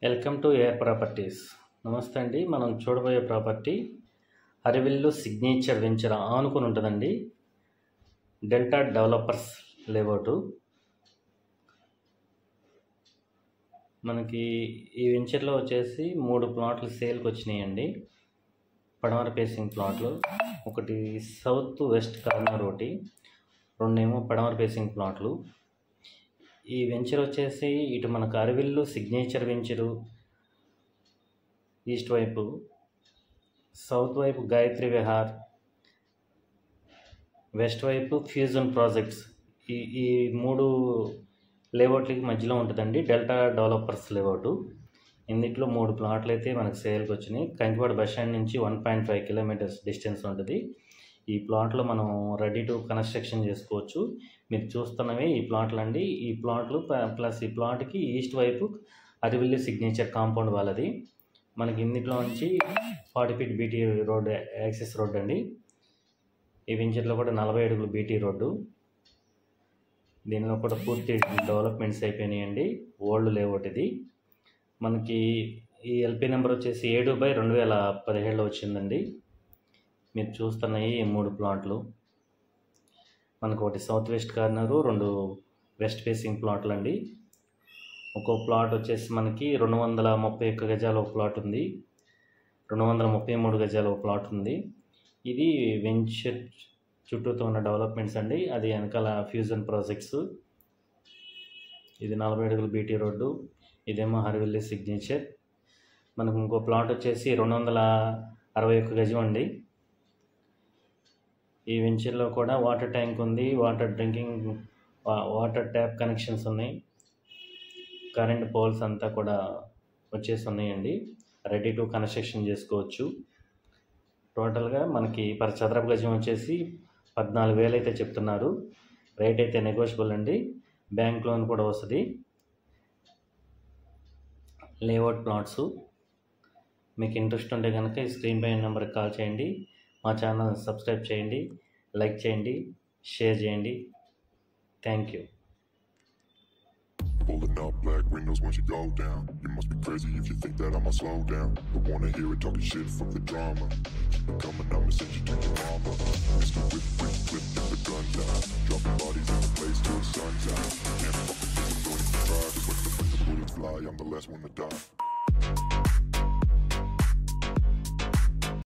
Welcome to air properties. నమస్తే అండి. మనం చూడబోయే ప్రాపర్టీ అరివిల్లు సిగ్నేచర్ వెంచర్ ఆనుకుని ఉంటుందండి. Delta developers layout. మనకి ఈ వెంచర్లో వచ్చేసి 3 ప్లాట్లు సేల్కి వచ్చినాయండి. పడమర ఫేసింగ్ ప్లాట్లు, ఒకటి సౌత్ వెస్ట్ కార్నర్, ఒకటి 2 పడమర ఫేసింగ్ ప్లాట్లు. ఈ వెంచర్ వచ్చేసి ఇటు మనకు అరివిల్లు సిగ్నేచర్ వెంచరు ఈస్ట్ వైపు, సౌత్ వైపు గాయత్రి విహార్, వెస్ట్ వైపు ఫ్యూజన్ ప్రాజెక్ట్స్. ఈ 3 లేఅవుట్లకి మధ్యలో ఉంటుందండి డెల్టా డెవలపర్స్ లేఅవుట్. ఇందులో 3 ప్లాట్లు అయితే మనకు సేల్కి వచ్చినాయి. కంకిపాడ బస్ స్టాండ్ నుంచి 1.5 కిలోమీటర్స్ డిస్టెన్స్ ఉంటుంది. ఈ ప్లాట్లో మనం రెడీ టు కన్స్ట్రక్షన్ చేసుకోవచ్చు. మీరు చూస్తున్నవి ఈ ప్లాట్లు అండి. ఈ ప్లాట్లు ప్లస్ ఈ ప్లాట్కి ఈస్ట్ వైపు అరివిల్లు సిగ్నేచర్ కాంపౌండ్ వాళ్ళది. మనకి ఇందులో నుంచి 40 feet BT road, access road అండి. ఈ వెంచర్లో కూడా 40 అడుగులు బీటీ రోడ్డు. దీనిలో కూడా పూర్తి డెవలప్మెంట్స్ అయిపోయినాయండి. ఓల్డ్ లేఅవుట్ ఇది. మనకి ఈ ఎల్పీ నెంబర్ వచ్చేసి 7/2017లో వచ్చిందండి. మీరు చూస్తున్నాయి ఈ 3 ప్లాట్లు. మనకు ఒకటి south west corner, 2 west facing ప్లాట్లు అండి. ఒక్కో ప్లాట్ వచ్చేసి మనకి 231 గజాల ఒక ప్లాట్ ఉంది, 233 గజాల ఒక ప్లాట్ ఉంది. ఇది వెంచర్ చుట్టూతో ఉన్న డెవలప్మెంట్స్ అండి. అది వెనకాల ఫ్యూజన్ ప్రాజెక్ట్స్. ఇది 40 అడుగుల బీటీ రోడ్డు. ఇదేమో అరివిల్లు సిగ్నేచర్. మనకు ఇంకో ప్లాట్ వచ్చేసి 261 గజం అండి. ఈ వెంచర్లో కూడా వాటర్ ట్యాంక్ ఉంది, వాటర్ ట్యాప్ కనెక్షన్స్ ఉన్నాయి, కరెంట్ పోల్స్ అంతా కూడా వచ్చేసి ఉన్నాయండి. రెడీ టు కన్స్ట్రక్షన్ చేసుకోవచ్చు. టోటల్గా మనకి పర్ చదరపు గజం వచ్చేసి 14,000 అయితే చెప్తున్నారు. రేట్ అయితే నెగోషియబుల్ అండి. బ్యాంక్ లోన్ కూడా వస్తుంది. లేఅవుట్ ప్లాట్స్ మీకు ఇంట్రెస్ట్ ఉంటే కనుక ఈ స్క్రీన్ పై నెంబర్కి కాల్ చేయండి. మా ఛానల్ సబ్స్క్రైబ్ చేయండి, లైక్ చేయండి, షేర్ చేయండి. Thank you. Pulling up black windows once you go down. You must be crazy if you think that I'ma slow down. Don't wanna hear it talking shit from the drama. Keep it coming, I'ma send you to your mama. Mr. Whip, get the guns out. Dropping bodies in the place till the sun's out. Can't fuck with this, I'm going to try. Cause when the bullets fly, I'm the last one to die.